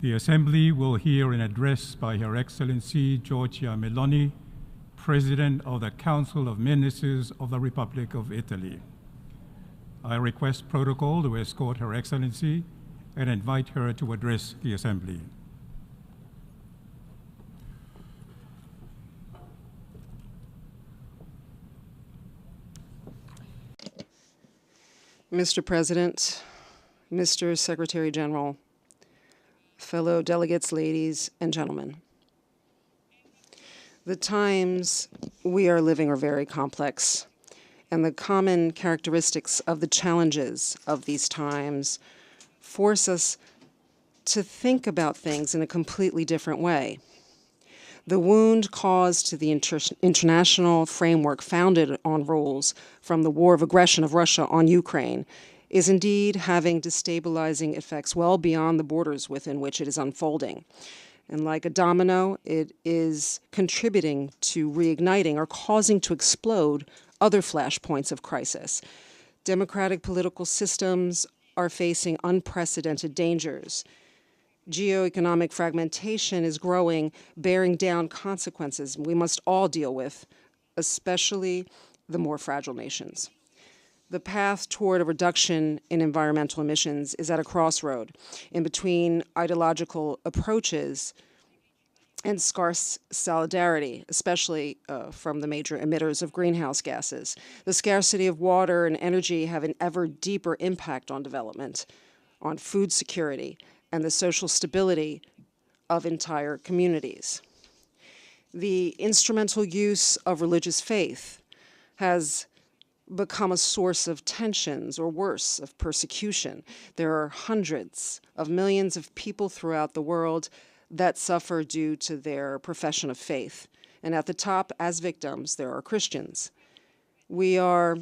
The Assembly will hear an address by Her Excellency Giorgia Meloni, President of the Council of Ministers of the Republic of Italy. I request protocol to escort Her Excellency and invite her to address the Assembly. Mr. President, Mr. Secretary General, fellow delegates, ladies and gentlemen. The times we are living are very complex, and the common characteristics of the challenges of these times force us to think about things in a completely different way. The wound caused to the international framework founded on rules from the war of aggression of Russia on Ukraine is indeed having destabilizing effects well beyond the borders within which it is unfolding. And like a domino, it is contributing to reigniting or causing to explode other flashpoints of crisis. Democratic political systems are facing unprecedented dangers. Geoeconomic fragmentation is growing, bearing down consequences we must all deal with, especially the more fragile nations. The path toward a reduction in environmental emissions is at a crossroad in between ideological approaches and scarce solidarity, especially from the major emitters of greenhouse gases. The scarcity of water and energy have an ever deeper impact on development, on food security, and the social stability of entire communities. The instrumental use of religious faith has become a source of tensions, or worse, of persecution. There are hundreds of millions of people throughout the world that suffer due to their profession of faith. And at the top, as victims, there are Christians. We are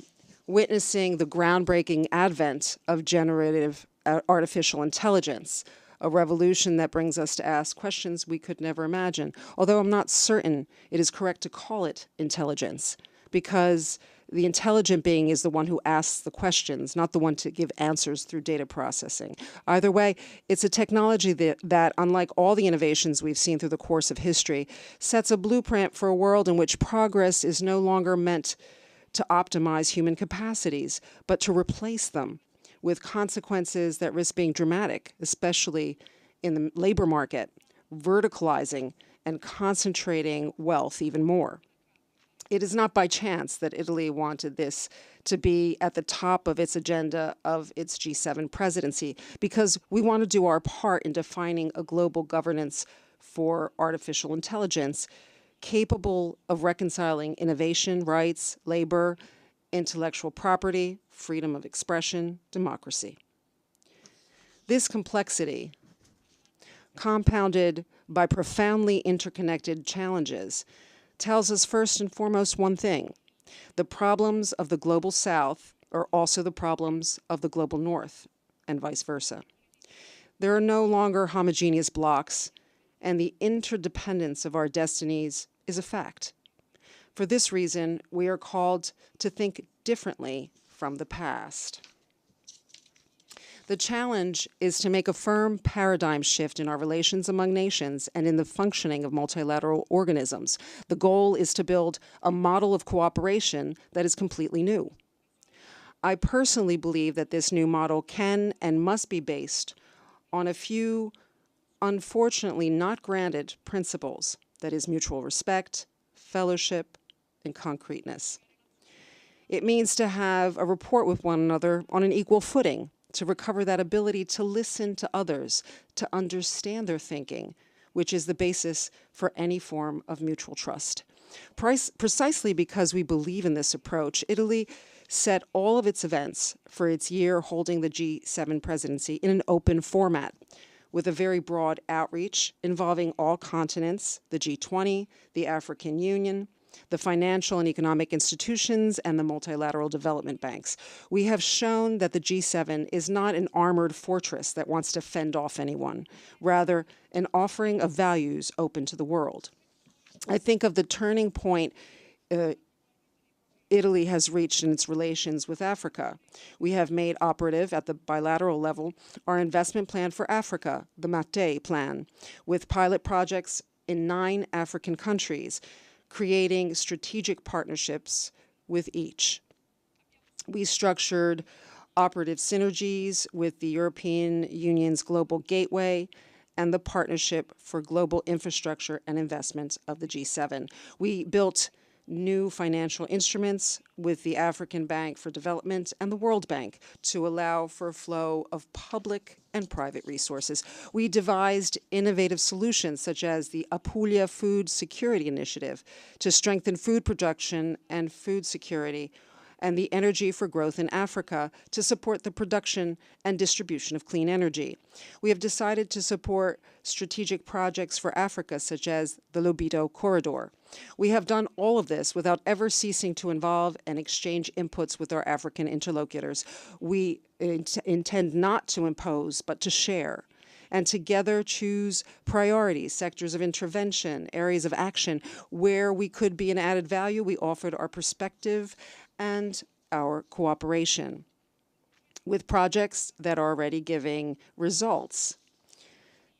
witnessing the groundbreaking advent of generative artificial intelligence, a revolution that brings us to ask questions we could never imagine, although I'm not certain it is correct to call it intelligence, because the intelligent being is the one who asks the questions, not the one to give answers through data processing. Either way, it's a technology that, unlike all the innovations we've seen through the course of history, sets a blueprint for a world in which progress is no longer meant to optimize human capacities, but to replace them, with consequences that risk being dramatic, especially in the labor market, verticalizing and concentrating wealth even more. It is not by chance that Italy wanted this to be at the top of its agenda of its G7 presidency, because we want to do our part in defining a global governance for artificial intelligence capable of reconciling innovation, rights, labor, intellectual property, freedom of expression, democracy. This complexity, compounded by profoundly interconnected challenges, tells us first and foremost one thing: the problems of the global South are also the problems of the global North, and vice versa. There are no longer homogeneous blocks, and the interdependence of our destinies is a fact. For this reason, we are called to think differently from the past. The challenge is to make a firm paradigm shift in our relations among nations and in the functioning of multilateral organisms. The goal is to build a model of cooperation that is completely new. I personally believe that this new model can and must be based on a few, unfortunately not granted, principles, that is, mutual respect, fellowship, and concreteness. It means to have a rapport with one another on an equal footing, to recover that ability to listen to others, to understand their thinking, which is the basis for any form of mutual trust. Precisely because we believe in this approach, Italy set all of its events for its year holding the G7 presidency in an open format, with a very broad outreach involving all continents, the G20, the African Union, the financial and economic institutions, and the multilateral development banks. We have shown that the G7 is not an armored fortress that wants to fend off anyone, rather an offering of values open to the world. I think of the turning point Italy has reached in its relations with Africa. We have made operative at the bilateral level our investment plan for Africa, the MATE plan, with pilot projects in 9 African countries, creating strategic partnerships with each. We structured operative synergies with the European Union's Global Gateway and the Partnership for Global Infrastructure and Investment of the G7. We built new financial instruments with the African Bank for Development and the World Bank to allow for a flow of public and private resources. We devised innovative solutions such as the Apulia Food Security Initiative to strengthen food production and food security, and the Energy for Growth in Africa to support the production and distribution of clean energy. We have decided to support strategic projects for Africa, such as the Lobito Corridor. We have done all of this without ever ceasing to involve and exchange inputs with our African interlocutors. We intend not to impose, but to share, and together choose priorities, sectors of intervention, areas of action. Where we could be an added value, we offered our perspective and our cooperation with projects that are already giving results.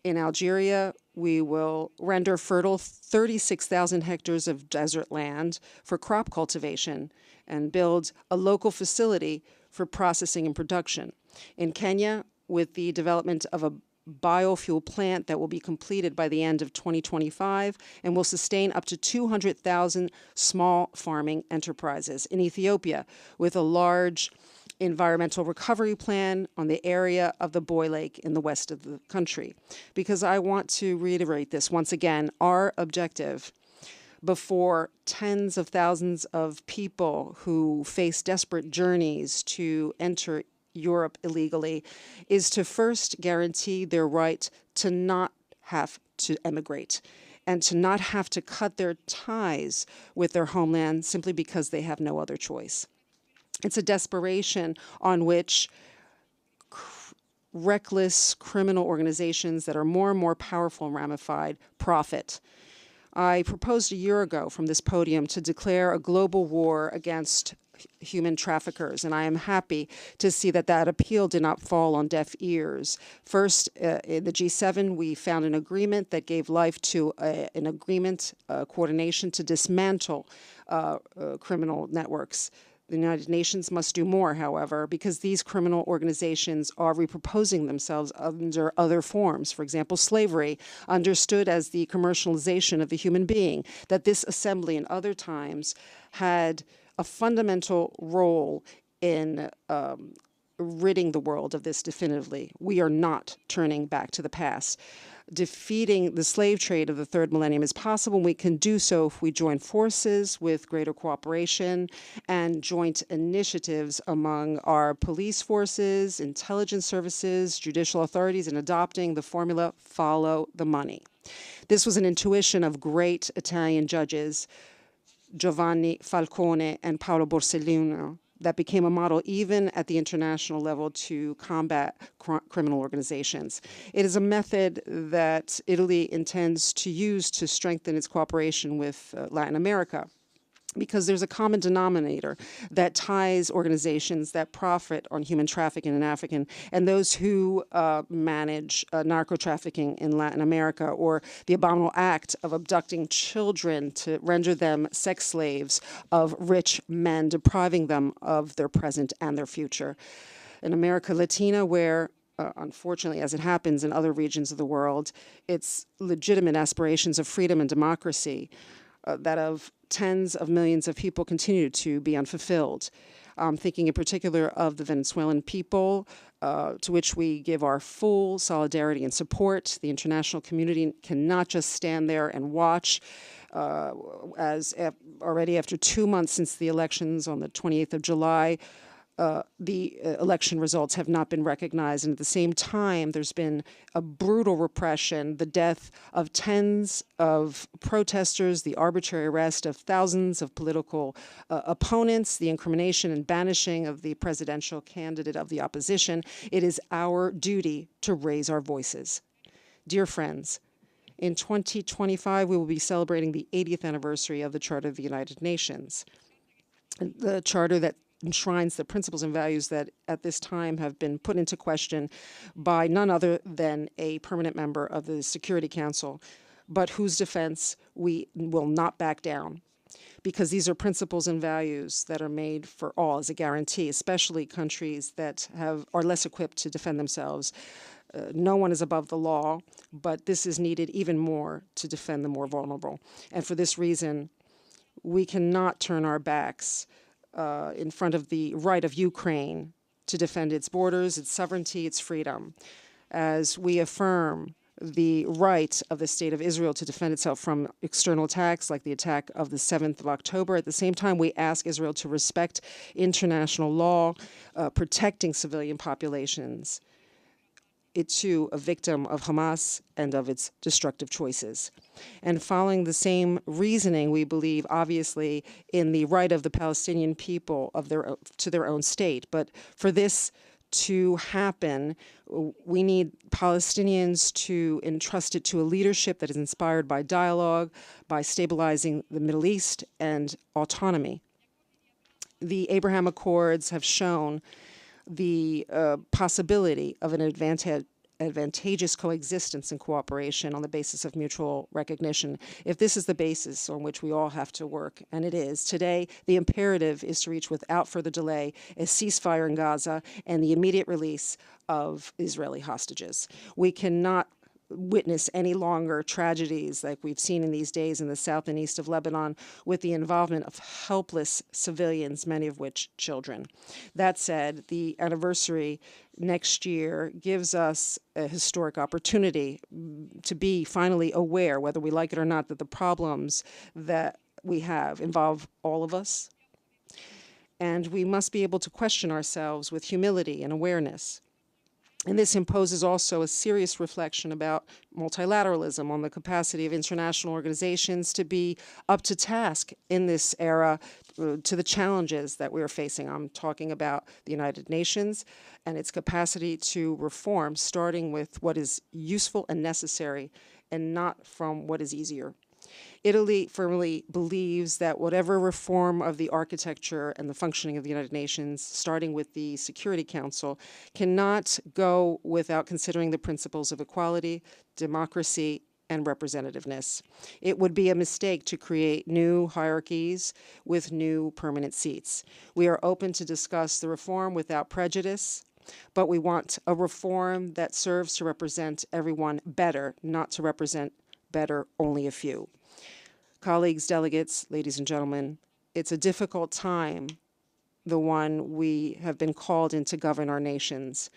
In Algeria, we will render fertile 36,000 hectares of desert land for crop cultivation and build a local facility for processing and production. In Kenya, with the development of a biofuel plant that will be completed by the end of 2025 and will sustain up to 200,000 small farming enterprises. In Ethiopia, with a large environmental recovery plan on the area of the Boy Lake in the west of the country. Because I want to reiterate this once again, our objective before tens of thousands of people who face desperate journeys to enter Europe illegally is to first guarantee their right to not have to emigrate and to not have to cut their ties with their homeland simply because they have no other choice. It's a desperation on which reckless criminal organizations that are more and more powerful and ramified profit. I proposed a year ago from this podium to declare a global war against human traffickers, and I am happy to see that that appeal did not fall on deaf ears. First, in the G7, we found an agreement that gave life to an agreement, coordination to dismantle criminal networks. The United Nations must do more, however, because these criminal organizations are reproposing themselves under other forms. For example, slavery, understood as the commercialization of the human being, that this assembly and other times had a fundamental role in ridding the world of this definitively. We are not turning back to the past. Defeating the slave trade of the third millennium is possible, and we can do so if we join forces with greater cooperation and joint initiatives among our police forces, intelligence services, judicial authorities in adopting the formula, follow the money. This was an intuition of great Italian judges, Giovanni Falcone and Paolo Borsellino, that became a model even at the international level to combat criminal organizations. It is a method that Italy intends to use to strengthen its cooperation with Latin America, because there's a common denominator that ties organizations that profit on human trafficking in Africa and those who manage narco trafficking in Latin America, or the abominable act of abducting children to render them sex slaves of rich men, depriving them of their present and their future. In America Latina, where unfortunately, as it happens in other regions of the world, it's legitimate aspirations of freedom and democracy that of tens of millions of people continue to be unfulfilled. Thinking in particular of the Venezuelan people, to which we give our full solidarity and support. The international community cannot just stand there and watch, as already after 2 months since the elections on the 28th of July, the election results have not been recognized. And at the same time, there's been a brutal repression, the death of tens of protesters, the arbitrary arrest of thousands of political opponents, the incrimination and banishing of the presidential candidate of the opposition. It is our duty to raise our voices. Dear friends, in 2025, we will be celebrating the 80th anniversary of the Charter of the United Nations. the charter that enshrines the principles and values that at this time have been put into question by none other than a permanent member of the Security Council, but whose defense we will not back down, because these are principles and values that are made for all as a guarantee, especially countries that are less equipped to defend themselves. No one is above the law, but this is needed even more to defend the more vulnerable. And for this reason, we cannot turn our backs in front of the right of Ukraine to defend its borders, its sovereignty, its freedom, as we affirm the right of the State of Israel to defend itself from external attacks like the attack of the 7th of October. At the same time, we ask Israel to respect international law, protecting civilian populations. It too a victim of Hamas and of its destructive choices. And following the same reasoning, we believe obviously in the right of the Palestinian people to their own state. But for this to happen, we need Palestinians to entrust it to a leadership that is inspired by dialogue, by stabilizing the Middle East, and autonomy. The Abraham Accords have shown the possibility of an advantageous coexistence and cooperation on the basis of mutual recognition. If this is the basis on which we all have to work, and it is, today the imperative is to reach without further delay a ceasefire in Gaza and the immediate release of Israeli hostages. We cannot witness any longer tragedies like we've seen in these days in the south and east of Lebanon with the involvement of helpless civilians, many of which children. That said, the anniversary next year gives us a historic opportunity to be finally aware, whether we like it or not, that the problems that we have involve all of us. And we must be able to question ourselves with humility and awareness. And this imposes also a serious reflection about multilateralism, on the capacity of international organizations to be up to task in this era to the challenges that we are facing. I'm talking about the United Nations and its capacity to reform, starting with what is useful and necessary and not from what is easier. Italy firmly believes that whatever reform of the architecture and the functioning of the United Nations, starting with the Security Council, cannot go without considering the principles of equality, democracy, and representativeness. It would be a mistake to create new hierarchies with new permanent seats. We are open to discuss the reform without prejudice, but we want a reform that serves to represent everyone better, not to represent better only a few. Colleagues, delegates, ladies and gentlemen, it's a difficult time, the one we have been called in to govern our nations.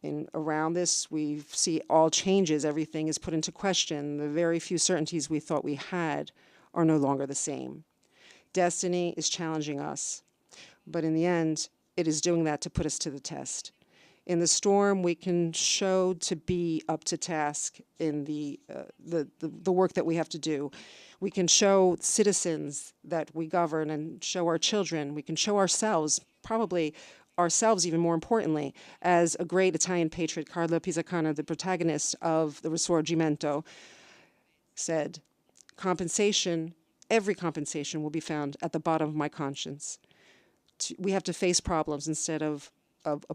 And around this, we see all changes. Everything is put into question. The very few certainties we thought we had are no longer the same. Destiny is challenging us, but in the end, it is doing that to put us to the test. In the storm, we can show to be up to task in the work that we have to do. We can show citizens that we govern and show our children. We can show ourselves, probably ourselves even more importantly, as a great Italian patriot, Carlo Pisacane, the protagonist of the Risorgimento, said, compensation, every compensation will be found at the bottom of my conscience. We have to face problems instead of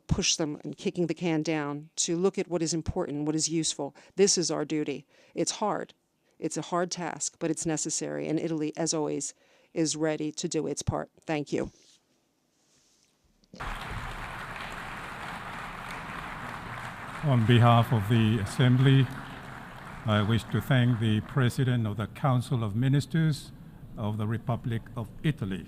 push them and kicking the can down, to look at what is important, what is useful. This is our duty. It's hard. It's a hard task, but it's necessary. And Italy, as always, is ready to do its part. Thank you. On behalf of the Assembly, I wish to thank the President of the Council of Ministers of the Republic of Italy.